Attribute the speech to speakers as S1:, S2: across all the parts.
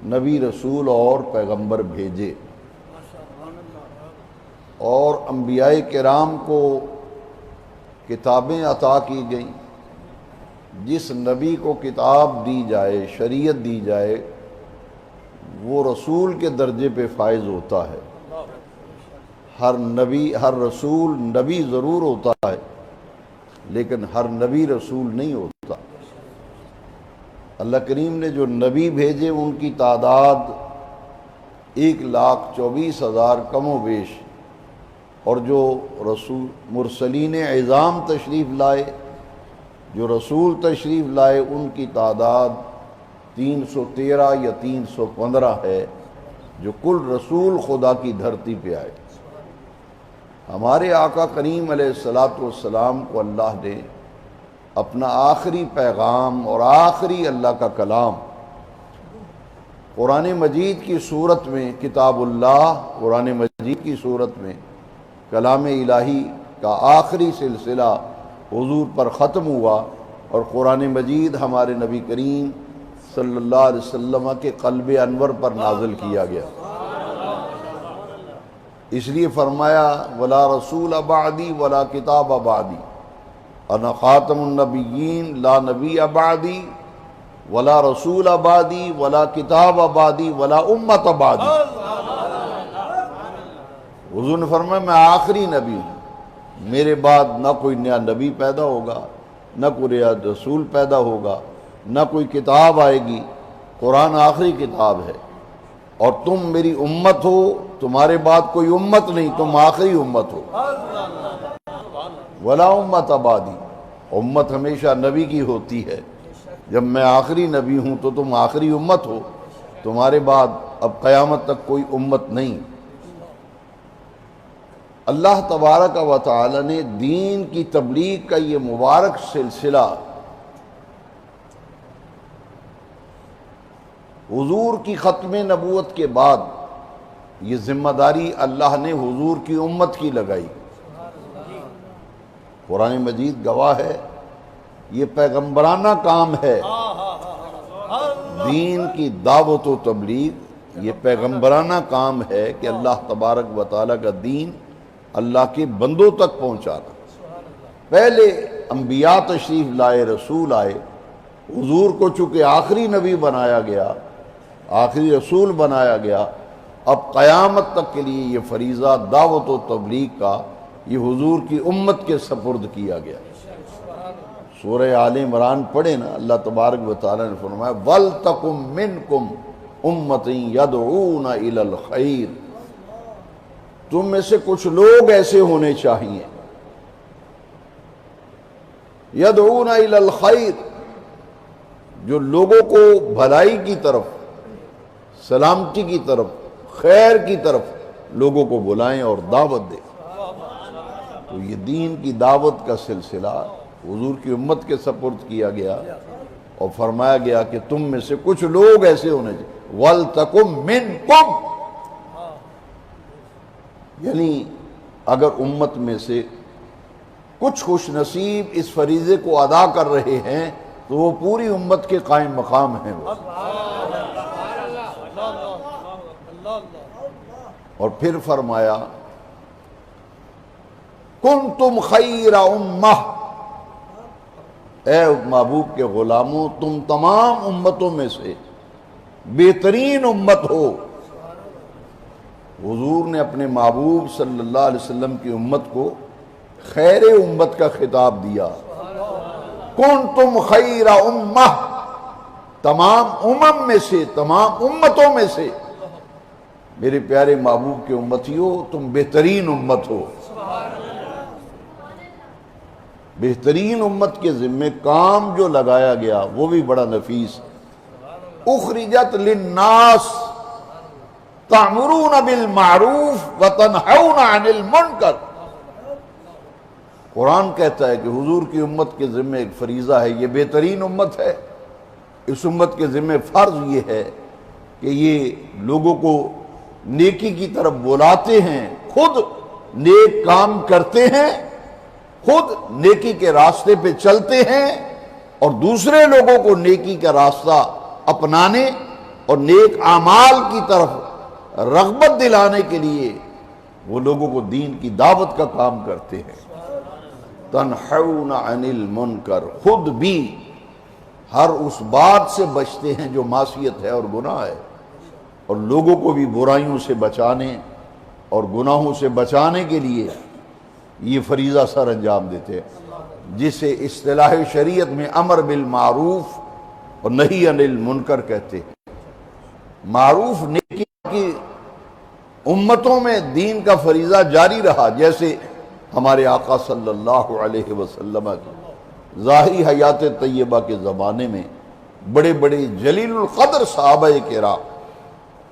S1: نبی رسول اور پیغمبر بھیجے، اور انبیاء کرام کو کتابیں عطا کی گئیں۔ جس نبی کو کتاب دی جائے، شریعت دی جائے، وہ رسول کے درجے پہ فائز ہوتا ہے۔ ہر نبی، ہر رسول نبی ضرور ہوتا ہے، لیکن ہر نبی رسول نہیں ہوتا۔ اللہ کریم نے جو نبی بھیجے ان کی تعداد 1,24,000 کم و بیش، اور جو رسول مرسلین عظام تشریف لائے، جو رسول تشریف لائے، ان کی تعداد 313 یا 315 ہے، جو کل رسول خدا کی دھرتی پہ آئے۔ ہمارے آقا کریم علیہ الصلاۃ والسلام کو اللہ نے اپنا آخری پیغام اور آخری اللہ کا کلام قرآن مجید کی صورت میں، کتاب اللہ قرآن مجید کی صورت میں کلام الہی کا آخری سلسلہ حضور پر ختم ہوا، اور قرآن مجید ہمارے نبی کریم صلی اللہ علیہ وسلم کے قلب انور پر نازل کیا گیا۔ اس لیے فرمایا ولا رسول بعدی ولا کتاب بعدی، انا خاتم النبیین لا نبی بعدی ولا رسول بعدی ولا کتاب بعدی ولا امت بعدی۔ حضور نے فرمایا میں آخری نبی ہوں، میرے بعد نہ کوئی نیا نبی پیدا ہوگا، نہ کوئی نیا رسول پیدا ہوگا، نہ کوئی کتاب آئے گی، قرآن آخری کتاب ہے، اور تم میری امت ہو، تمہارے بعد کوئی امت نہیں، تم آخری امت ہو۔ ولا امت بعدی، امت ہمیشہ نبی کی ہوتی ہے، جب میں آخری نبی ہوں تو تم آخری امت ہو، تمہارے بعد اب قیامت تک کوئی امت نہیں۔ اللہ تبارک و تعالی نے دین کی تبلیغ کا یہ مبارک سلسلہ حضور کی ختم نبوت کے بعد، یہ ذمہ داری اللہ نے حضور کی امت کی لگائی۔ قرآن مجید گواہ ہے، یہ پیغمبرانہ کام ہے، دین کی دعوت و تبلیغ یہ پیغمبرانہ کام ہے کہ اللہ تبارک و تعالیٰ کا دین اللہ کے بندوں تک پہنچانا۔ پہلے انبیاء تشریف لائے، رسول آئے، حضور کو چونکہ آخری نبی بنایا گیا، آخری رسول بنایا گیا، اب قیامت تک کے لیے یہ فریضہ دعوت و تبلیغ کا یہ حضور کی امت کے سپرد کیا گیا۔ سورہ آل عمران پڑھے نا، اللہ تبارک و تعالیٰ نے فرمایا وَلْتَكُمْ مِنْكُمْ أُمَّةٌ يَدْعُونَ إِلَى الْخَيْرِ، تم میں سے کچھ لوگ ایسے ہونے چاہیے، يَدْعُونَ إِلَى الْخَيْرِ، جو لوگوں کو بھلائی کی طرف، سلامتی کی طرف، خیر کی طرف لوگوں کو بلائیں اور دعوت دیں۔ تو یہ دین کی دعوت کا سلسلہ حضور کی امت کے سپرد کیا گیا، اور فرمایا گیا کہ تم میں سے کچھ لوگ ایسے ہونے چاہیے، وَلْتَكُمْ مِنْكُمْ، یعنی اگر امت میں سے کچھ خوش نصیب اس فریضے کو ادا کر رہے ہیں تو وہ پوری امت کے قائم مقام ہیں۔ اور پھر فرمایا کنتم خیر امہ، اے محبوب کے غلاموں تم تمام امتوں میں سے بہترین امت ہو۔ حضور نے اپنے محبوب صلی اللہ علیہ وسلم کی امت کو خیر امت کا خطاب دیا، کنتم خیر امہ، تمام امم میں سے، تمام امتوں میں سے میرے پیارے محبوب کے امتیوں تم بہترین امت ہو۔ بہترین امت کے ذمے کام جو لگایا گیا وہ بھی بڑا نفیس، اخرجت للناس تأمرون بالمعروف وتنہون عن المنکر۔ قرآن کہتا ہے کہ حضور کی امت کے ذمے ایک فریضہ ہے، یہ بہترین امت ہے، اس امت کے ذمے فرض یہ ہے کہ یہ لوگوں کو نیکی کی طرف بلاتے ہیں، خود نیک کام کرتے ہیں، خود نیکی کے راستے پہ چلتے ہیں، اور دوسرے لوگوں کو نیکی کا راستہ اپنانے اور نیک اعمال کی طرف رغبت دلانے کے لیے وہ لوگوں کو دین کی دعوت کا کام کرتے ہیں۔ تنہون عن المنکر، خود بھی ہر اس بات سے بچتے ہیں جو معصیت ہے اور گناہ ہے، اور لوگوں کو بھی برائیوں سے بچانے اور گناہوں سے بچانے کے لیے یہ فریضہ سر انجام دیتے ہیں، جسے اصطلاح شریعت میں امر بالمعروف اور نہی عن المنکر کہتے ہیں۔ معروف نیکی کی امتوں میں دین کا فریضہ جاری رہا، جیسے ہمارے آقا صلی اللہ علیہ وسلم کی ظاہری حیات طیبہ کے زمانے میں بڑے بڑے جلیل القدر صحابہ کرام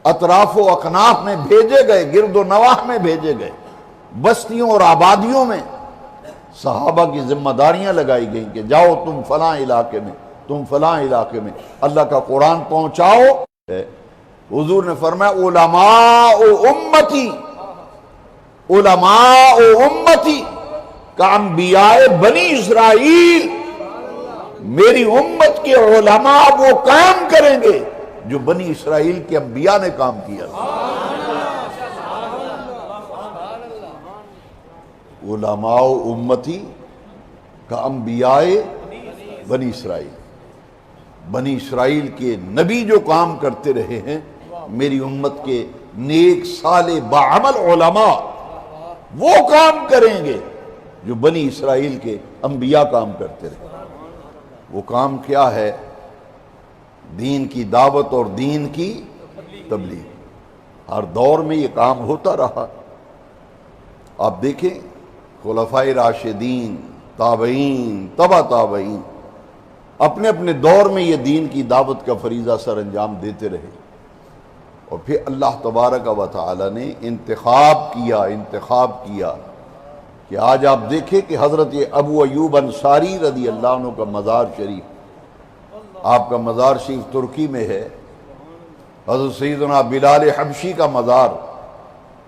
S1: اطراف و اکناف میں بھیجے گئے، گرد و نواح میں بھیجے گئے، بستیوں اور آبادیوں میں صحابہ کی ذمہ داریاں لگائی گئیں کہ جاؤ تم فلاں علاقے میں، تم فلاں علاقے میں اللہ کا قرآن پہنچاؤ۔ حضور نے فرمایا علماء امتی، علماء امتی کا انبیاء بنی اسرائیل، میری امت کے علماء وہ کام کریں گے جو بنی اسرائیل کے انبیاء نے کام کیا۔ علماء امتی کا انبیاء بنی اسرائیل، بنی اسرائیل کے نبی جو کام کرتے رہے ہیں، میری امت کے نیک صالح باعمل علماء وہ کام کریں گے جو بنی اسرائیل کے انبیاء کام کرتے رہے۔ وہ کام کیا ہے؟ دین کی دعوت اور دین کی تبلیغ۔ ہر دور میں یہ کام ہوتا رہا۔ آپ دیکھیں خلفائے راشدین، تابعین، تبع تابعین اپنے اپنے دور میں یہ دین کی دعوت کا فریضہ سر انجام دیتے رہے، اور پھر اللہ تبارک و تعالی نے انتخاب کیا کہ آج آپ دیکھیں کہ حضرت ابو ایوب انصاری رضی اللہ عنہ کا مزار شریف، آپ کا مزار شریف ترکی میں ہے، حضرت سیدنا بلال حبشی کا مزار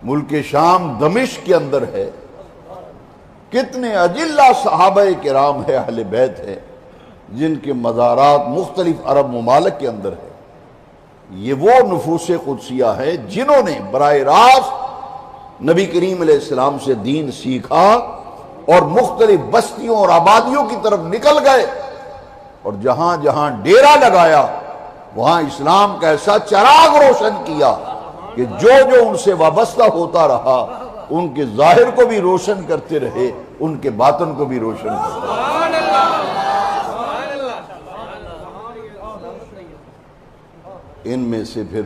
S1: ملک شام دمشق کے اندر ہے، کتنے اجلہ صحابہ کرام ہے، اہل بیت ہے، جن کے مزارات مختلف عرب ممالک کے اندر ہے۔ یہ وہ نفوس قدسیہ ہے جنہوں نے براہ راست نبی کریم علیہ السلام سے دین سیکھا اور مختلف بستیوں اور آبادیوں کی طرف نکل گئے، اور جہاں جہاں ڈیرا لگایا وہاں اسلام کا ایسا چراغ روشن کیا کہ جو جو ان سے وابستہ ہوتا رہا ان کے ظاہر کو بھی روشن کرتے رہے، ان کے باطن کو بھی روشن کرتے رہے۔ ان میں سے پھر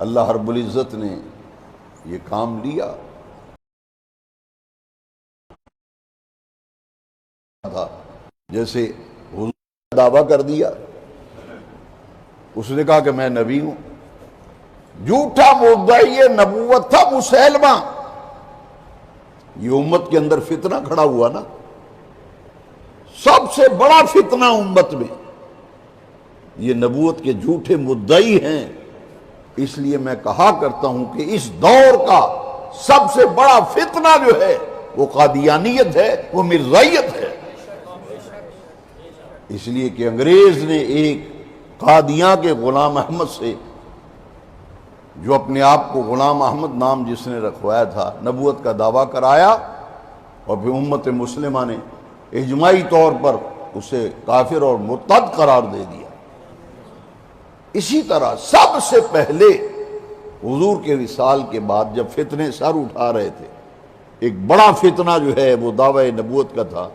S1: اللہ رب العزت نے یہ کام لیا تھا، جیسے حضور نے دعویٰ کر دیا، اس نے کہا کہ میں نبی ہوں۔ جھوٹا مدعی نبوت تھا مسیلمہ۔ یہ امت کے اندر فتنہ کھڑا ہوا نا، سب سے بڑا فتنہ امت میں یہ نبوت کے جھوٹے مدعی ہیں۔ اس لیے میں کہا کرتا ہوں کہ اس دور کا سب سے بڑا فتنہ جو ہے وہ قادیانیت ہے، وہ مرزائیت ہے۔ اس لیے کہ انگریز نے ایک قادیاں کے غلام احمد سے، جو اپنے آپ کو غلام احمد نام جس نے رکھوایا تھا، نبوت کا دعویٰ کرایا، اور پھر امت مسلمہ نے اجماعی طور پر اسے کافر اور مرتد قرار دے دیا۔ اسی طرح سب سے پہلے حضور کے وصال کے بعد جب فتنے سر اٹھا رہے تھے، ایک بڑا فتنہ جو ہے وہ دعوی نبوت کا تھا،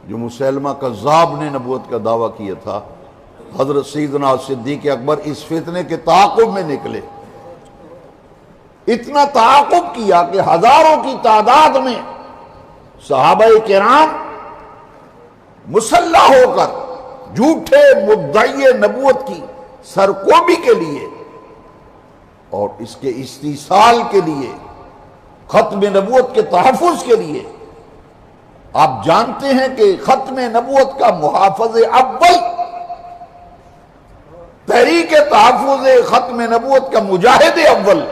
S1: جو مسیلمہ کذاب نے نبوت کا دعویٰ کیا تھا۔ حضرت سیدنا صدیق اکبر اس فتنے کے تعاقب میں نکلے، اتنا تعاقب کیا کہ ہزاروں کی تعداد میں صحابہ کرام مسلح ہو کر جھوٹے مدعی نبوت کی سرکوبی کے لیے اور اس کے استیصال کے لیے، ختم نبوت کے تحفظ کے لیے، آپ جانتے ہیں کہ ختم نبوت کا محافظ اول، تحریک تحفظ ختم نبوت کا مجاہد اول،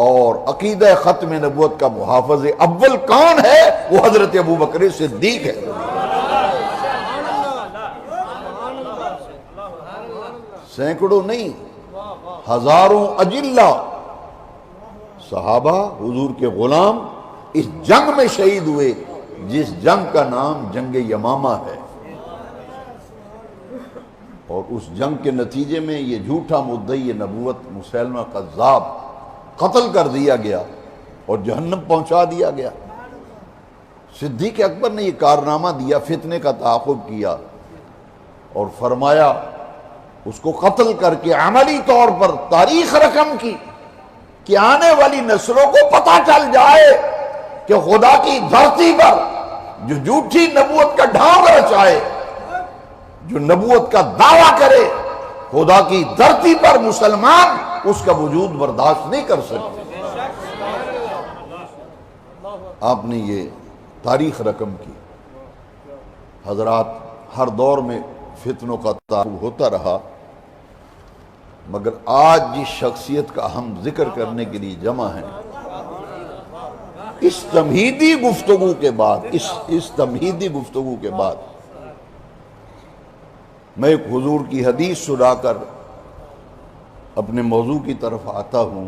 S1: اور عقیدہ ختم نبوت کا محافظ اول کون ہے؟ وہ حضرت ابوبکر صدیق ہے۔ سینکڑوں نہیں، ہزاروں اجلہ صحابہ حضور کے غلام اس جنگ میں شہید ہوئے جس جنگ کا نام جنگ یمامہ ہے، اور اس جنگ کے نتیجے میں یہ جھوٹا مدعی نبوت مسیلمہ کذاب قتل کر دیا گیا اور جہنم پہنچا دیا گیا۔ صدیق اکبر نے یہ کارنامہ دیا، فتنے کا تعاقب کیا اور فرمایا اس کو قتل کر کے عملی طور پر تاریخ رقم کی کہ آنے والی نسلوں کو پتہ چل جائے کہ خدا کی دھرتی پر جو جھوٹی نبوت کا ڈھانگ رچائے، جو نبوت کا دعویٰ کرے، خدا کی دھرتی پر مسلمان اس کا وجود برداشت نہیں کر سکتے۔ آپ نے یہ تاریخ رقم کی۔ حضرات، ہر دور میں فتنوں کا تعاقب ہوتا رہا، مگر آج جس شخصیت کا ہم ذکر کرنے کے لیے جمع ہیں، اس تمہیدی گفتگو کے بعد اس تمہیدی گفتگو کے بعد میں ایک حضور کی حدیث سنا کر اپنے موضوع کی طرف آتا ہوں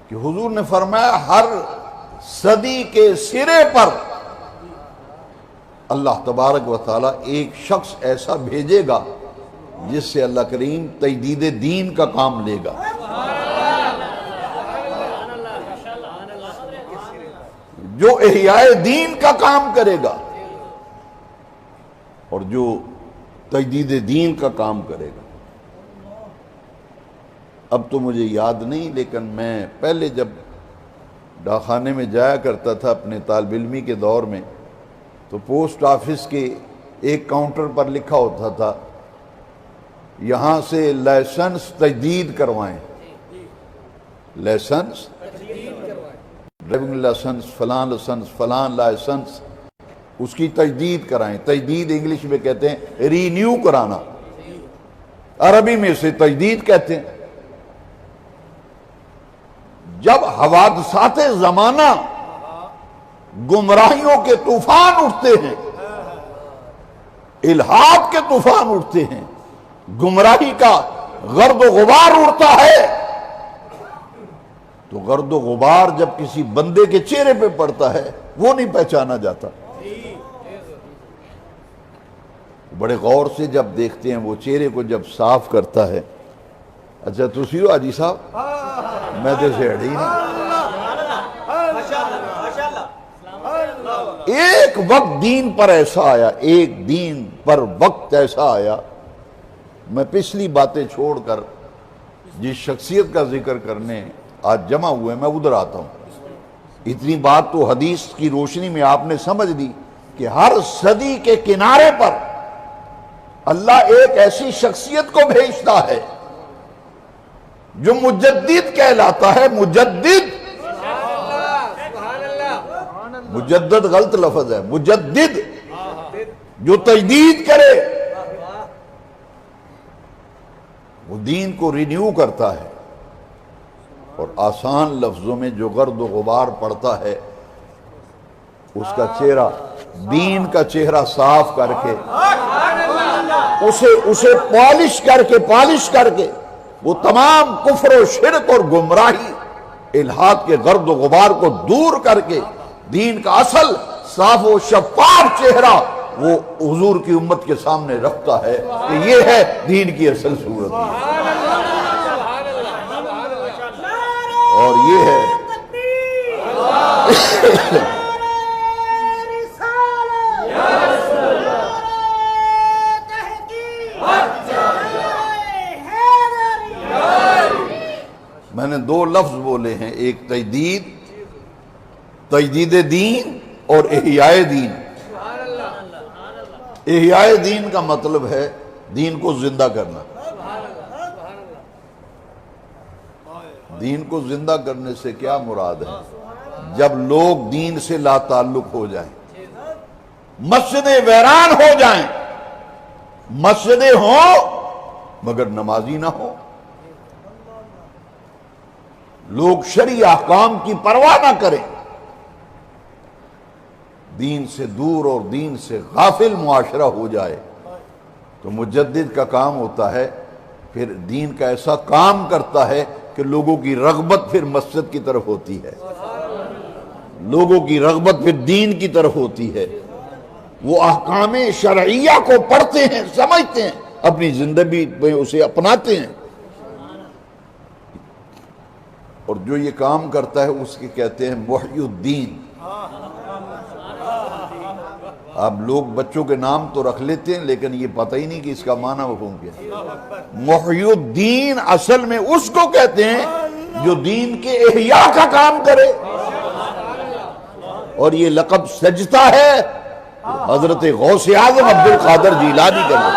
S1: کہ حضور نے فرمایا ہر صدی کے سرے پر اللہ تبارک و تعالیٰ ایک شخص ایسا بھیجے گا جس سے اللہ کریم تجدید دین کا کام لے گا، جو احیاء دین کا کام کرے گا اور جو تجدید دین کا کام کرے گا۔ اب تو مجھے یاد نہیں، لیکن میں پہلے جب ڈاکخانے میں جایا کرتا تھا اپنے طالب علمی کے دور میں، تو پوسٹ آفس کے ایک کاؤنٹر پر لکھا ہوتا تھا یہاں سے لائسنس تجدید کروائیں، لائسنس، ڈرائیونگ لائسنس، فلان لائسنس، اس کی تجدید کرائیں۔ تجدید انگلش میں کہتے ہیں رینیو کرانا، عربی میں اسے تجدید کہتے ہیں۔ جب حوادثات زمانہ گمراہیوں کے طوفان اٹھتے ہیں، الحاد کے طوفان اٹھتے ہیں، گمراہی کا گرد و غبار اڑتا ہے، تو گرد و غبار جب کسی بندے کے چہرے پہ پڑتا ہے وہ نہیں پہچانا جاتا۔ بڑے غور سے جب دیکھتے ہیں وہ چہرے کو جب صاف کرتا ہے، اچھا تسی ہو حاجی صاحب، میں تو سیڑھی نہیں۔ ایک وقت دین پر ایسا آیا، ایک دین پر وقت ایسا آیا، میں پچھلی باتیں چھوڑ کر جس شخصیت کا ذکر کرنے آج جمع ہوئے میں ادھر آتا ہوں۔ اتنی بات تو حدیث کی روشنی میں آپ نے سمجھ لی کہ ہر صدی کے کنارے پر اللہ ایک ایسی شخصیت کو بھیجتا ہے جو مجدد کہلاتا ہے۔ مجدد غلط لفظ ہے، مجدد جو تجدید کرے، وہ دین کو رینیو کرتا ہے، اور آسان لفظوں میں جو گرد و غبار پڑتا ہے اس کا چہرہ، دین کا چہرہ صاف کر کے اسے پالش کر کے وہ تمام کفر و شرک اور گمراہی الحاد کے گرد و غبار کو دور کر کے دین کا اصل صاف و شفاف چہرہ وہ حضور کی امت کے سامنے رکھتا ہے کہ یہ ہے دین کی اصل صورت، اور یہ ہے میں نے دو لفظ بولے ہیں، ایک تجدید دین اور احیاء دین۔ احیاء دین کا مطلب ہے دین کو زندہ کرنا۔ دین کو زندہ کرنے سے کیا مراد ہے؟ جب لوگ دین سے لا تعلق ہو جائیں، مسجدیں ویران ہو جائیں، مسجدیں ہوں مگر نمازی نہ ہو، لوگ شرعی احکام کی پرواہ نہ کریں، دین سے دور اور دین سے غافل معاشرہ ہو جائے، تو مجدد کا کام ہوتا ہے پھر دین کا ایسا کام کرتا ہے کہ لوگوں کی رغبت پھر مسجد کی طرف ہوتی ہے، لوگوں کی رغبت پھر دین کی طرف ہوتی ہے، وہ احکام شرعیہ کو پڑھتے ہیں، سمجھتے ہیں، اپنی زندگی میں اسے اپناتے ہیں، اور جو یہ کام کرتا ہے اس کے کہتے ہیں محی الدین۔ اب لوگ بچوں کے نام تو رکھ لیتے ہیں لیکن یہ پتہ ہی نہیں کہ اس کا معنی مفہوم کیا ہے۔ محی الدین اصل میں اس کو کہتے ہیں جو دین کے احیاء کا کام کرے، اور یہ لقب سجدہ ہے حضرت غوث اعظم عبد القادر جیلانی کا لقب۔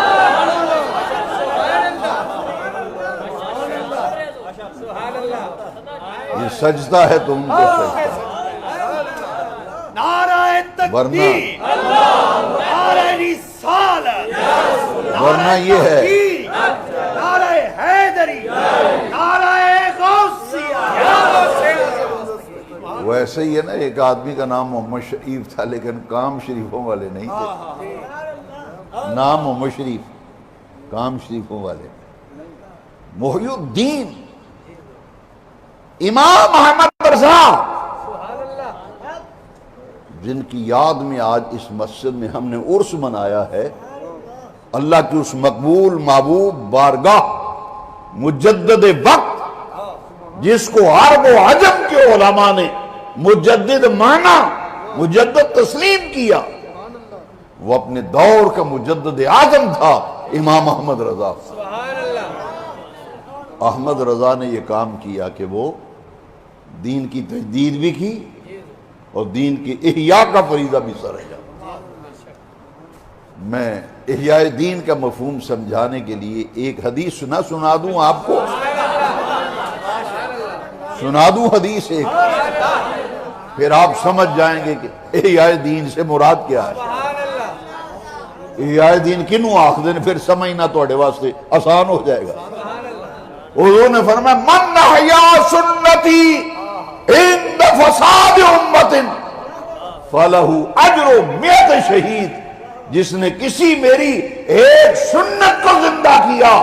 S1: یہ سجدہ ہے تم کو سجدہ، ورنہ یہ ہے ویسے ہی ہے نا، ایک آدمی کا نام محمد شریف تھا لیکن کام شریفوں والے نہیں تھے، نام محمد شریف، کام شریفوں والے۔ محی الدین امام احمد رضا، جن کی یاد میں آج اس مسجد میں ہم نے عرس منایا ہے، اللہ کی اس مقبول محبوب بارگاہ مجدد وقت جس کو عرب و عجم کے علماء نے مجدد مانا، مجدد تسلیم کیا، وہ اپنے دور کا مجدد اعظم تھا امام احمد رضا۔ احمد رضا نے یہ کام کیا کہ وہ دین کی تجدید بھی کی اور دین کی احیاء کا فریضہ بھی سر ہے۔ میں احیاء دین کا مفہوم سمجھانے کے لیے ایک حدیث سنا دوں آپ کو، سنا دوں حدیث ایک، پھر آپ سمجھ جائیں گے کہ احیاء دین سے مراد کیا ہے۔ احیاء دین کنوں آخدے نے پھر سمجھنا توڑے واسطے آسان ہو جائے گا۔ حضور نے فرمایا من احیا سنتی عند فساد امت فلہ اجر 100 شہید، جس نے کسی میری ایک سنت کو زندہ کیا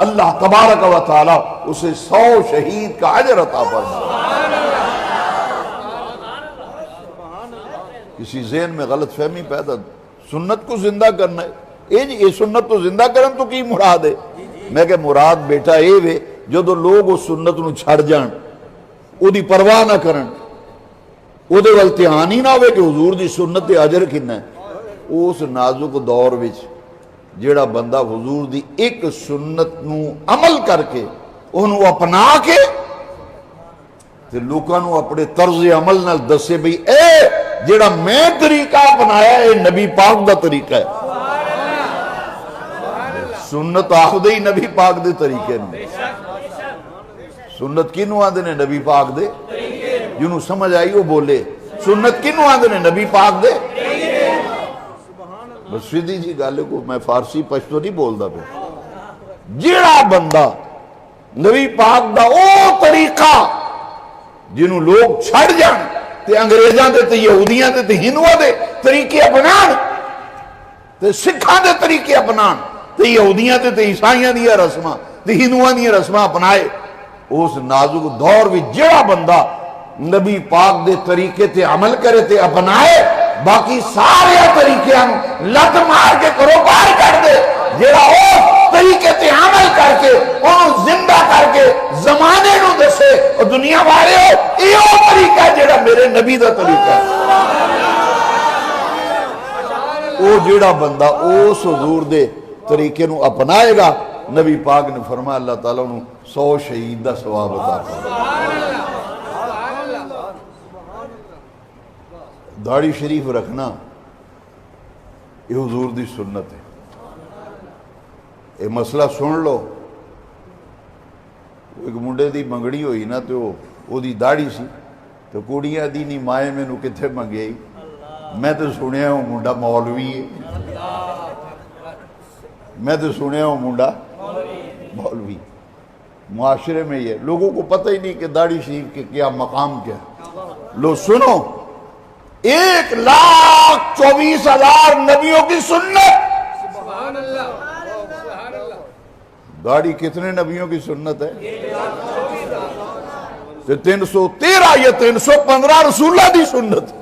S1: اللہ تبارک و تعالی اسے 100 شہید کا اجر عطا فرمائے۔ کسی ذہن میں غلط فہمی پیدا، سنت کو زندہ کرنا ہے، یہ سنت کو زندہ کرن تو کی مراد ہے؟ میں کہ مراد بیٹا اے وے جدو لوگ اس سنت نو چھڑ جان، او دی پرواہ نہ کرن، او دے ول دھیان ہی نہ ہوئے کہ حضور دی سنت دے اجر کنا ہے، اس نازک دور وچ جیڑا بندہ حضور دی ایک سنت نو عمل کر کے انہوں اپنا کے تے لوکاں نو اپنے طرز عمل نال دسے بھئی اے جیڑا میں طریقہ اپنایا اے نبی پاک دا طریقہ ہے۔ سنت آخدے ہی نبی پاک دے طریقے میں، سنت کنوں آدھے نے نبی پاک دے، جنہوں سمجھ آئی وہ بولے سنت کنوں آدھے نے نبی پاک دے۔ بس سیدھی جی گالے کو میں فارسی پشتو نہیں بولدا پہ، جیڑا بندہ نبی پاک دا او طریقہ جنہوں لوگ چھڑ جان تے انگریزاں دے تے یہودیاں دے تے ہندوؤں دے طریقے اپنان تے سکھاں دے طریقے اپنان تے یہودیاں تے عیسائیاں دیا رسمہ تے ہندوؤں دیا رسمہ اپنائے، اس نازک دور بھی جڑا بندہ نبی پاک دے طریقے تے عمل کرے تے اپنائے، باقی سارے طریقے لت مار کے کروبار کر دے، جڑا اس طریقے تے عمل کر کے انہوں زندہ کر کے زمانے نو دسے اور دنیا والے ہو یہ وہ طریقہ ہے جڑا میرے نبی دا طریقہ ہے۔ وہ جڑا بندہ اس حضور دے طریقے نو اپنائے گا، نبی پاک نے فرمایا اللہ تعالیٰ انہوں 100 شہید دا ثواب عطا فرمائے۔ داڑھی شریف رکھنا یہ حضور دی سنت ہے۔ یہ مسئلہ سن لو، ایک منڈے دی منگڑی ہوئی نا تو وہ دی داڑھی سی تو کڑیاں دی نہیں مائے میں نو کتھے منگئی، میں تو سنیا ہوں منڈا مولوی ہے، میں تو سنیا ہوں منڈا مولوی۔ معاشرے میں یہ لوگوں کو پتہ ہی نہیں کہ داڑھی شریف کے کیا مقام کیا۔ لو سنو، 1,24,000 نبیوں کی سنت، داڑھی کتنے نبیوں کی سنت ہے؟ 313 یا 315 رسولہ دی سنت.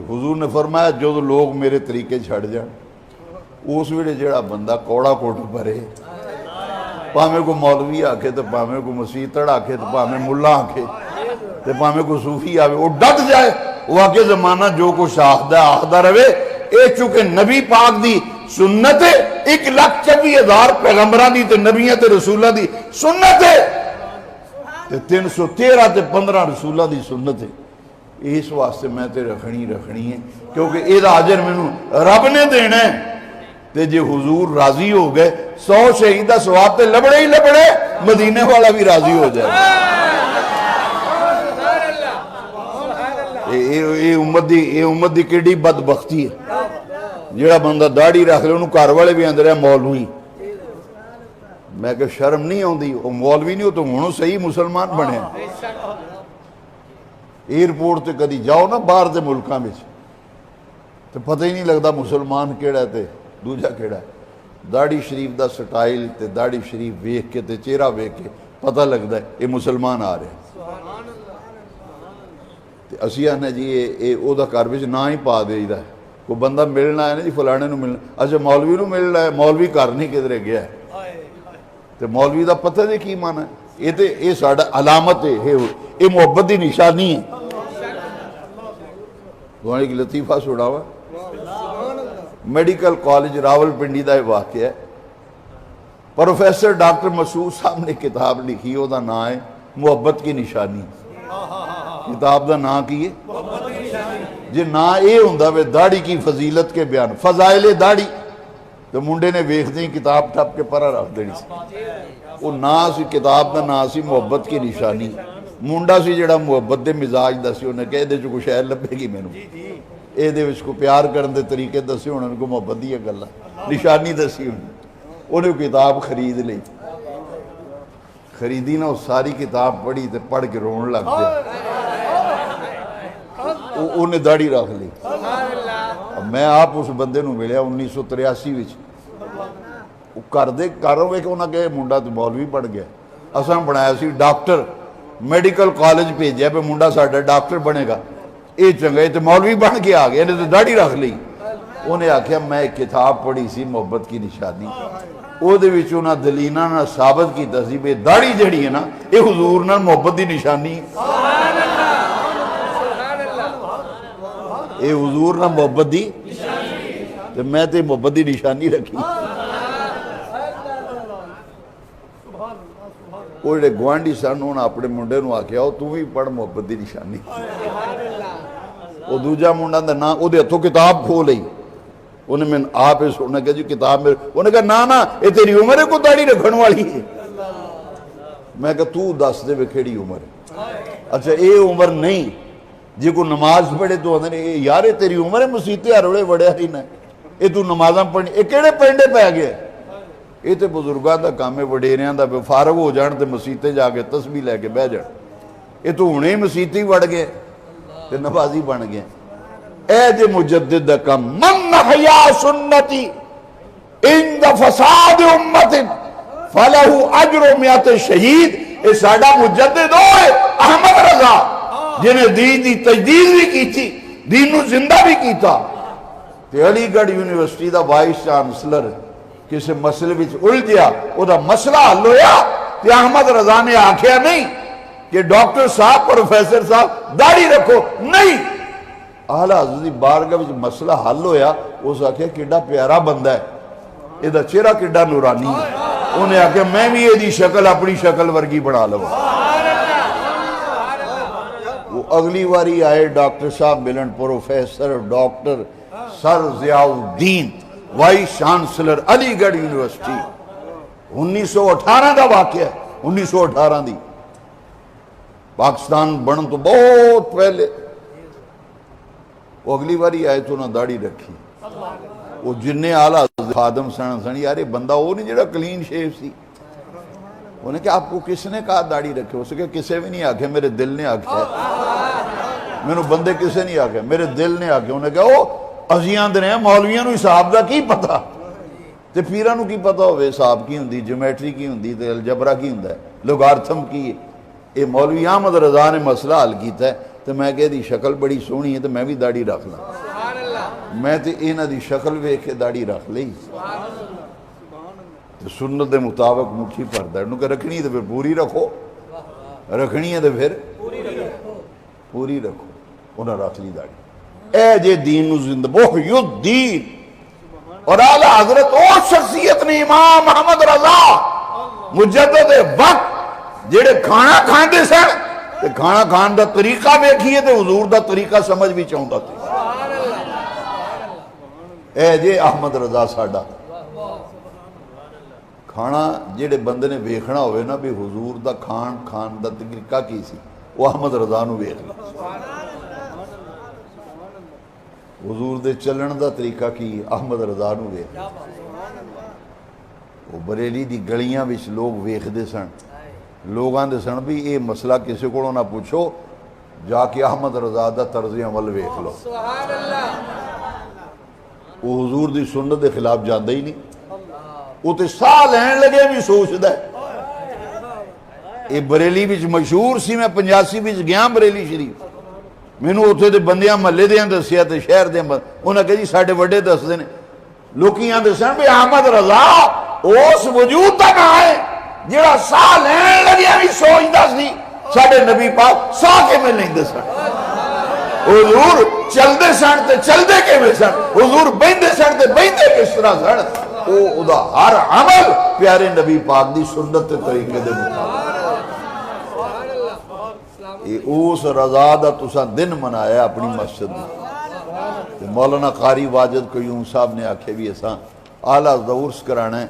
S1: حضور نے فرمایا جو لوگ میرے طریقے چھڑ جان اس ویلے جڑا بندہ کوڑا کوٹ بھرے پاویں کو مولوی آکھے تو پاویں کو مسیتڑ آکھے تو پاویں ملا آکھے تو پاویں کو صوفی آوے وہ ڈٹ جائے وہ آکے زمانہ جو کچھ آخدہ رہے اے چونکہ نبی پاک دی سنت ہے 1,24,000 پیغمبران دی تے نبیاں تے رسولہ دی سنت ہے 313 تے 15 رسولہ دی سنت ہے. اس واسطے میں تے رکھنی ہے کیونکہ اے دا اجر مینوں رب نے دینا ہے. تے جے حضور راضی ہو گئے 100 شہید دا ثواب تے لبڑے ہی لبڑے مدینے والا بھی راضی ہو جائے. اے امت دی کیڑی بدبختی ہے جیڑا بندہ داڑھی رکھ لے انہوں گھر والے بھی اندر ہے مولوی. میں کہ شرم نہیں آندی وہ مولوی نہیں ہو تو ہونوں صحیح مسلمان بنے. ایئرپورٹ تے کدی جاؤ نا باہر دے ملکاں وچ تو پتہ ہی نہیں لگتا مسلمان کیڑا ہے تے دوجا کیڑا ہے. داڑھی شریف دا سٹائل تے داڑھی شریف ویکھ کے تے چہرہ ویکھ کے پتہ لگتا ہے یہ مسلمان آ رہے ہیں. اسی آنے جی اے او دا گھر وچ نہ ہی پا دے ہے کوئی بندہ ملنا ہے نا جی فلانے نو ملنا اچھا مولوی نو ملنا ہے مولوی گھر نہیں کدھرے گیا ہے تے مولوی دا پتہ دے کی مانا ہے یہ ساڈا علامت ہے یہ محبت دی نشانی ہے. تو ایک لطیفہ سناوا میڈیکل کالج راول پنڈی دا واقعہ ہے. پروفیسر ڈاکٹر مسعود صاحب نے کتاب لکھی او دا نام ہے محبت کی نشانی. کتاب دا نام کی ہے جی نا اے ہوندا وے داڑھی کی فضیلت کے بیان فضائل داڑھی تو منڈے نے ویکھ دیں کتاب ٹپ کے پرا رکھ دینی سی. وہ نا سی کتاب دا نا سی محبت کی نشانی. منڈا سی جڑا محبت دے مزاج دا سی انہیں کہہ دے جو کچھ شہر لبے گی مینوں اے دے وچ کو پیار کرن دے طریقے دسے انہوں کو محبت دی گل نشانی دسی انہیں کتاب خرید لی. خریدی نا ساری کتاب پڑھی تے پڑھ کے رون لگ گیا. انہیں داڑھی رکھ لی. میں آپ اس بندے نو ملیا 1983 وچ وہ کر دے کروں کہ انہاں کہ منڈا تو مولوی پڑھ گیا. اساں بنایا سی ڈاکٹر میڈیکل کالج بھیجیا پہ منڈا ساڈا ڈاکٹر بنے گا یہ چنگا تو مولوی بن کے آ گیا انہیں تو داڑھی رکھ لی. انہیں آخیا میں ایک کتاب پڑھی سی محبت کی نشانی وہ دلینا نہ ثابت کیتا سی بے داڑھی جڑی ہے نا یہ حضور نہ محبت دی نشانی اے حضور نہ محبت دی تو میں تے محبت دی نشانی رکھی. وہ جڑے گوانڈی سن انہوں نے اپنے منڈے نو آکھیا او تو بھی پڑھ محبت دی نشانی. وہ دوجا منڈا دا نا او دے ہتھوں کتاب کھو لئی انہیں میں آپ سننا کہ جی کتاب میں انہیں کہا نا اے تیری عمر ہے کو داڑھی رکھن والی ہے. میں کہا تو دس دے کیڑی عمر ہے. اچھا اے عمر نہیں جی کو نماز پڑھے تو یار تیری عمر ہے مسیتے ہروڑے وڑے ہی نہ اے تو نمازاں پڑھنی اے کیڑے پینڈے پہ گئے یہ تو بزرگاں دا کام ہے وڈیریاں دا فارغ ہو جان تے مسیتے جا کے تسبیح لے کے بہ جان. یہ تو ہنے مسیتے وڑ گئے تے نمازی بن گئے. اے دے مجدد دا کم من نحیا سنتی اند فساد امت فلہ اجر میات شہید. اے ساڈا مجدد ہوئے احمد رضا جنہیں دین دی تجدید بھی کی تھی دین نو زندہ بھی کیتا. تے علی گڑھ یونیورسٹی دا وائس چانسلر کسی مسئلے وچ الجھیا او دا مسئلہ حل ہویا تے احمد رضا نے آکھیا نہیں کہ ڈاکٹر صاحب پروفیسر صاحب داڑھی رکھو نہیں. اعلیٰ حضرت دی بارگاہ وچ مسئلہ حل ہویا اس آکھیا کیڈا پیارا بندہ ہے اے دا چہرہ کیڈا نورانی ہے. انہیں آکھیا میں بھی یہ دی شکل اپنی شکل ورگی بنا لوں. وہ اگلی واری آئے ڈاکٹر صاحب ملن پروفیسر ڈاکٹر سر ضیاء الدین وائس چانسلر علی گڑھ یونیورسٹی 1918 دا واقعہ ہے. 1918 دی پاکستان بنن تو بہت پہلے وہ اگلی باری آئے تو انہوں داڑھی رکھی. وہ جننے آلہ خادم سن یار یہ بندہ وہ نہیں جڑا کلین شیو سی. انہیں کہا آپ کو کس نے کہا داڑھی رکھے؟ اسے کہا کسے بھی نہیں آکھے میرے دل نے آکھے. میں نے بندے کسے نہیں آکھے میرے دل نے آکھے. انہیں کہا وہ ازیاں دنے ہیں مولویاں نو حساب دا کی پتا تے پیراں نوں کی پتہ ہوئے حساب کی ہوندی، جیومیٹری کی ہوندی تے الجبرا کی ہوندا ہے، لوگارتھم کی ہے۔ یہ مولوی احمد رضا نے مسئلہ حل کیتا ہے تے میں کہ دی شکل بڑی سونی ہے تے میں بھی داڑھی رکھ لاں، میں تے انہاں دی شکل ویکھ کے داڑھی رکھ لئی تے سنت دے مطابق مٹھی پھردا ہے، انہوں کہ رکھنی ہے تے پھر پوری رکھو، رکھنی ہے تے پھر پوری رکھو، انہاں رکھ لی داڑھی۔ اے جے دین نو زندہ محی الدین، اور اعلیٰ حضرت او شخصیت نے امام محمد رضا مجدد وقت جڑے کھانا کھاندے سن تے کھانا کھان دا طریقہ ویکھیے تے حضور دا طریقہ سمجھ بھی چاہندا تے۔ اے جے احمد رضا ساڈا کھانا جڑے بندے نے ویکھنا ہوئے نا بھی حضور دا کھان دا طریقہ کی سی، وہ احمد رضا نو ویکھ لے۔ حضور دے چلن دا طریقہ کی احمد رضا نو ویکھ لے۔ وہ بریلی دی گلیاں وچ لوگ ویکھ دے سن، لوگ آندے سن بھی یہ مسئلہ کسی کو نہ پوچھو، جا کے احمد رضا دا طرز عمل ویکھ لو۔ وہ حضور دی سنت دے خلاف جاندہ ہی نہیں، وہ تے ساہ لین لگے بھی سوچدا ہے۔ یہ بریلی وچ مشہور سی، میں 85 وچ گیا بریلی شریف، مینوں اتھے دے بندیاں محلے دیاں دسیا تے شہر دے انہاں کہ جی ساڈے وڈے دسدے نے، لوکی آندے سن بھی احمد رضا اس وجود تک آئے جڑا ساہ لین لگیا بھی سوچدا سی، ساڈے نبی پاک ساہ کے میں لیندے سن۔ حضور چلدے سن تے چلدے کیویں سن، حضور بیندے سن تے بیندے کس طرح سن، او دا ہر عمل پیارے نبی پاک دی سنت تے طریقے دے مطابق۔ اس رضا دا تساں دن منایا اپنی مسجد میں۔ مولانا قاری واجد قیوم صاحب نے آکھے بھی اساں اعلیٰ دورس کرانا ہے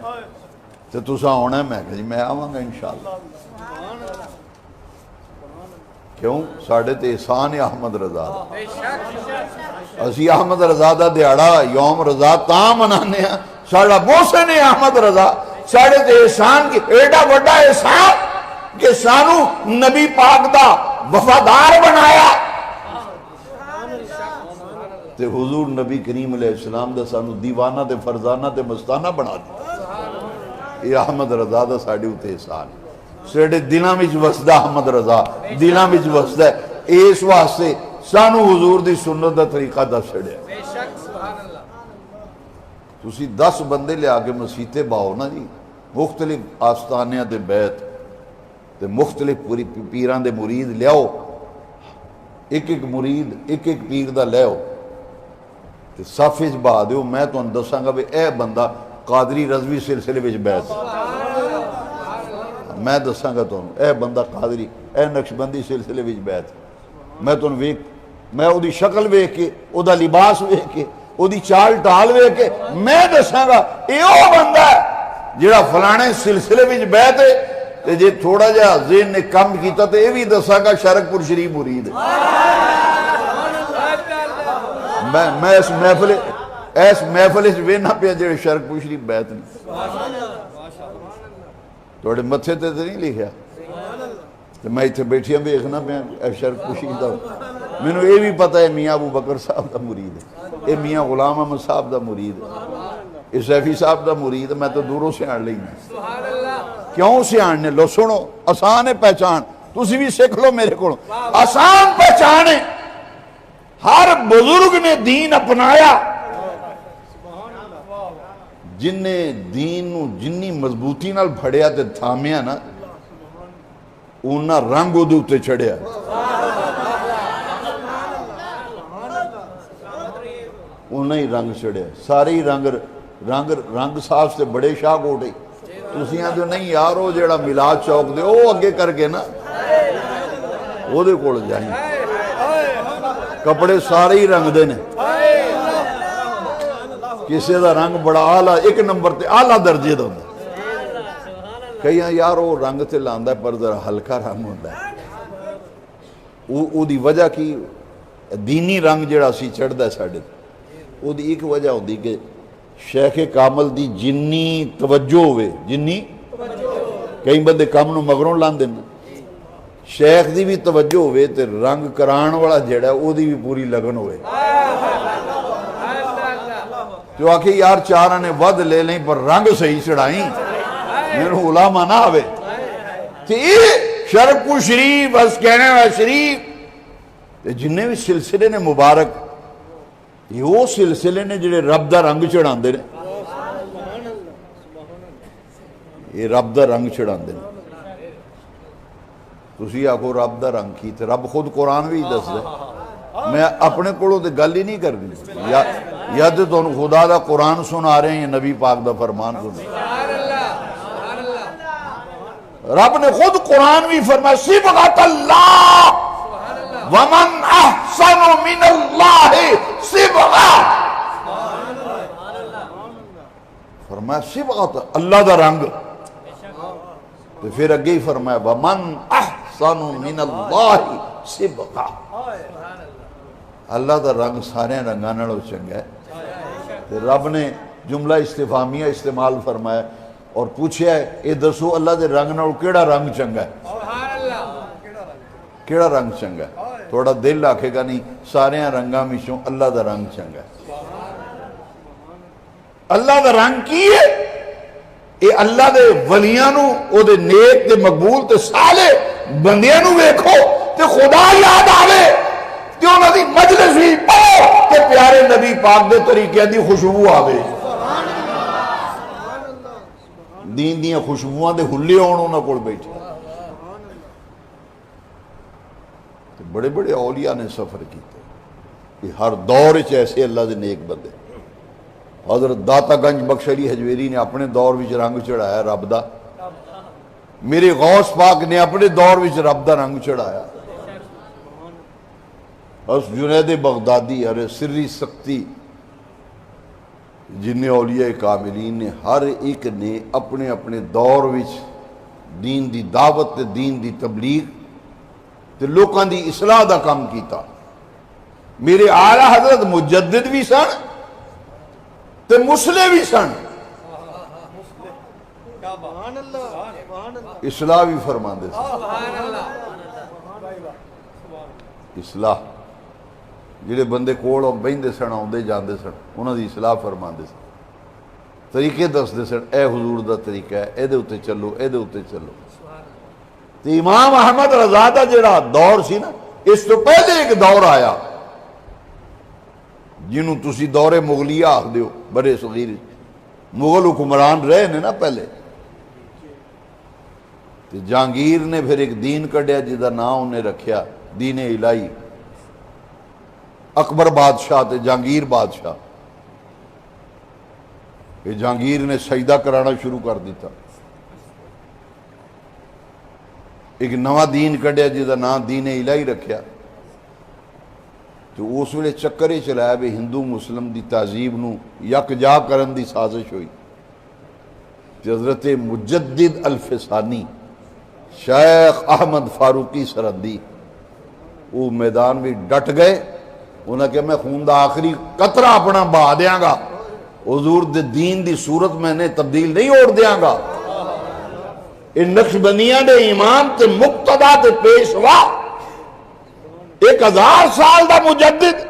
S1: تو تساں ہونا ہے، میں کہ جی میں آواں گا انشاءاللہ۔ کیوں؟ ساڑھے تے احسان احمد رضا دا، اسی احمد رضا دا دیاڑا یوم رضا تاں منانے ہیں، ساڑھا محسن احمد رضا، ساڑھے تے احسان کی ایڈا بڑا احسان کہ سانو نبی پاک دا وفادار بنایا تے حضور نبی کریم علیہ السلام دا سانو دیوانہ تے فرزانہ تے مستانہ بنا دیا۔ یہ احمد رضا دا ساڑھے ہوتے احسان ساڑھے دلاں وچ وسدا احمد رضا، دلاں وچ وسدا ہے، اس واسطے سانو حضور دی سنت دا طریقہ دس چھڑیا۔ تسی 10 بندے لے آگے مسیتے باؤ نا جی، مختلف آستانیاں تے بیت تے مختلف پوری پیران دے مرید لیاؤ، ایک ایک مرید ایک ایک پیر دا لیاؤ تے صافج با دیو، میں تو اندساں گا بھی اے بندہ قادری رضوی سلسلے وچ بیت، میں دساں گا تو اے بندہ قادری اے نقشبندی سلسلے وچ بیت، میں تو ویک میں او دی شکل ویک کے او دا لباس ویک کے او دی چال ٹال ویک کے میں دساں گا اے او بندہ ہے جڑا فلانے سلسلے وچ بیت ہے، تے جے تھوڑا جا ذہن نے کم کیتا تے یہ بھی دساں گا شرک پور شریف مرید ہے۔ میں اس محفل وینا پیا جڑے شرک پور شریف بیت نہیں، تھوڑے متھے تے نہیں لکھیا، میں اتنے بیٹھیاں ویکھنا پیا اے شرک پور شریف دا، مینوں یہ بھی پتہ ہے میاں ابو بکر صاحب دا مرید ہے، یہ میاں غلام احمد صاحب دا مرید ہے، یہ سیفی صاحب دا مرید ہے، میں تو دوروں سے آن لینا۔ کیوں سیانے لو؟ سنو آسان ہے پہچان، تسی بھی سیکھ لو میرے کو، آسان پہچان ہے۔ ہر بزرگ نے دین اپنایا، جن نے دین نو جنی مضبوطی نال پھڑیا تے تھامیا نا، انہاں رنگ او دے اتے چڑھیا، انہاں ہی رنگ چڑھیا، سارے ہی رنگ صاف سے بڑے شاہ کوٹے، تسیاں جو نہیں یار وہ جڑا میلاد چوک دے وہ اگے کر کے نا وہ دے کول جائیں، کپڑے سارے ہی رنگ دے نے، کسی دا رنگ بڑا آلہ ایک نمبر تے آلہ درجے دا ہوتا، کئی یار وہ رنگ تے لاندا ہے پر ذرا ہلکا رنگ ہوتا ہے، وہ دی وجہ کی دینی رنگ جڑا سی چڑھ دا ہے ساڑھے، وہ دی ایک وجہ ہوتی کہ شیخ کامل دی جنی توجہ ہوئے، جنی کئی بندے کام نو مگروں لان دینا، شیخ دی بھی توجہ ہوئے تے رنگ کران والا جڑا ہے وہ دی بھی پوری لگن ہوئے، تو آکھے یار چار نے ود لے لیں پر رنگ صحیح چڑھائیں میرے علماء نہ آوے تو یہ شرک کو شریف بس کہنے والا شریف جنہیں بھی سلسلے نے مبارک یہ وہ سلسلے نے جڑے رب دا رنگ چڑھان دے یہ رب دا رنگ چڑھان دے تسی آکھو رب دا رنگ کی تے رب خود قرآن بھی دس دے میں اپنے کولوں تے گل ہی نہیں کرنی یا تے تانوں خدا دا قرآن سنا رہے ہیں یا نبی پاک دا فرمان سنا رب نے خود قرآن بھی فرمایا صبغۃ اللہ ومن احسن من اللہ صبغہ فرمایا صبغۃ اللہ دا رنگ تو پھر اگے ہی فرمایا ومن احسن من اللہ صبغہ اللہ دا رنگ سارے رنگاں نالوں چنگا ہے رب نے جملہ استفہامیہ استعمال فرمایا اور پوچھیا ہے اے دسو اللہ دے رنگ نال کیڑا رنگ چنگا ہے کیڑا رنگ چنگا ہے تھوڑا دل آکھے گا نہیں سارے رنگاں وچوں اللہ دا رنگ چنگا ہے اللہ دا رنگ کی ہے اے اللہ دے ولیاں نو او دے نیک تے مقبول تے صالح بندیاں نو ویکھو تے خدا یاد آوے تے انہاں دی مجلس وی پڑھو تے پیارے نبی پاک دے طریقے دی خوشبو آوے دین دیاں خوشبوؤں دے ہلے ہون انہاں کول بیٹھے بڑے بڑے اولیاء نے سفر کیتے کہ ہر دور وچ ایسے اللہ دے نیک بندے حضرت داتا گنج بخش علی حجویری نے اپنے دور وچ رنگ چڑھایا رب دا میرے غوث پاک نے اپنے دور وچ رب دا رنگ چڑھایا اس جنید بغدادی ارے سری سختی جن اولیاء کاملین نے ہر ایک نے اپنے اپنے دور وچ دین دی دعوت تے دین دی تبلیغ تے لوکاں دی اصلاح دا کام کیتا میرے اعلیٰ حضرت مجدد بھی سن تے مسلح بھی سن اصلاح بھی فرما دے سن اصلاح جڑے بندے کول بہندے سن آندے جاندے سن انہاں دی اصلاح فرما دے سن طریقے دس دے سن اے حضور دا طریقہ ہے اے دے اتے چلو اے دے اتے چلو تو امام احمد رضا دا جڑا دور سی نا اس تو پہلے ایک دور آیا جنہوں تسی دور مغلیہ آکھ دیو بڑے صغیر مغل حکمران رہے نے نا پہلے تو جہانگیر نے پھر ایک دین کڈیا جدا نام انہیں رکھیا دین الہی اکبر بادشاہ تے جہانگیر بادشاہ یہ جہانگیر نے سجدہ کرانا شروع کر دیتا ایک نواں دین کڈیا جدا نام دین الہی رکھیا تو اس ویلے چکر ہی چلایا بھی ہندو مسلم دی تہذیب نو یکجا کرن دی سازش ہوئی حضرت مجدد الفسانی شیخ احمد فاروقی سرندی وہ میدان بھی ڈٹ گئے انہوں نے کہا میں خون دا آخری قطرہ اپنا بہا دیاں گا حضور دے دین دی صورت میں نے تبدیل نہیں اوڑ دیاں گا ان نقشبندیاں دے امام تے مقتدا تے پیشوا 1000 سال دا مجدد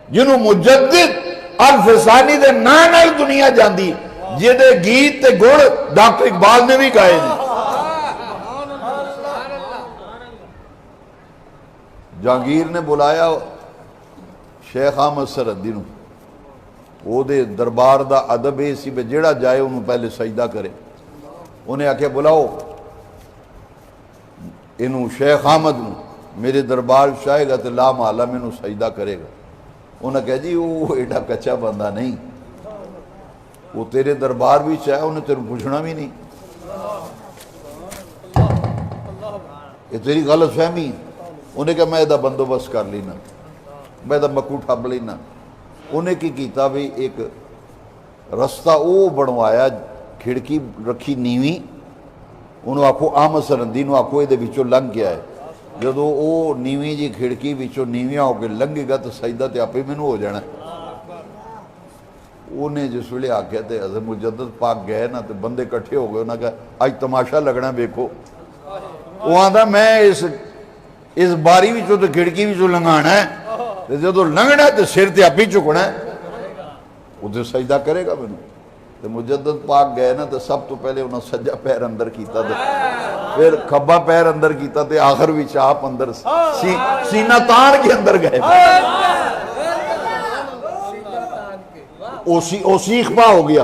S1: جنہوں مجدد الفسانی دے نائن دنیا جاندی جدے گیت تے گڑ ڈاکٹر اقبال نے بھی گائے دی جہانگیر نے بلایا شیخ احمد سرندی نو وہ دے دربار دا ادب اسی پہ جیڑا جائے انہوں پہلے سجدہ کرے انہیں آکے بلاؤ انہوں شیخ احمد نو میرے دربار شاہے گا تو لا محالہ میں انہوں سجدہ کرے گا انہوں نے کہا جی وہ ایڈا کچا بندہ نہیں وہ تیرے دربار بھی چاہے انہیں تیرے پوچھنا بھی نہیں یہ تیری غلط فہمی انہیں کہا میں دا بندوبست کر لینا میں دا مکو ٹھب لینا انہیں کی کیتا بھی ایک رستہ او بنوایا کھڑکی رکھی نیوی انہوں آکھو احمد سرندی نو آکھو یہ بچوں لنگ گیا ہے جدو او نیوی جی کھڑکی بچوں نیویاں ہو کے لنگے گا تو سجدہ تے آپ ہی میں نو ہو جانا انہیں جس ویلے آکھیا تے حضرت مجدد پاک گئے نا تو بندے کٹھے ہو گئے انہوں نے کہا آج تماشا لگنا بیکھو وہ آدھا میں اس باری وچوں تے کھڑکی وچوں لنگانا ہے جدو لنگنا ہے تو سر تے آپ ہی چکنا ہے ادھر سجدہ کرے گا مینوں تے مجدد پاک گئے نا تو سب تو پہلے انہوں سجا پیر اندر کیتا تے پھر کھبا پیر اندر کیتا تے آخر بھی چاپ اندر سینہ تان کے اندر گئے اوسی اخبا ہو گیا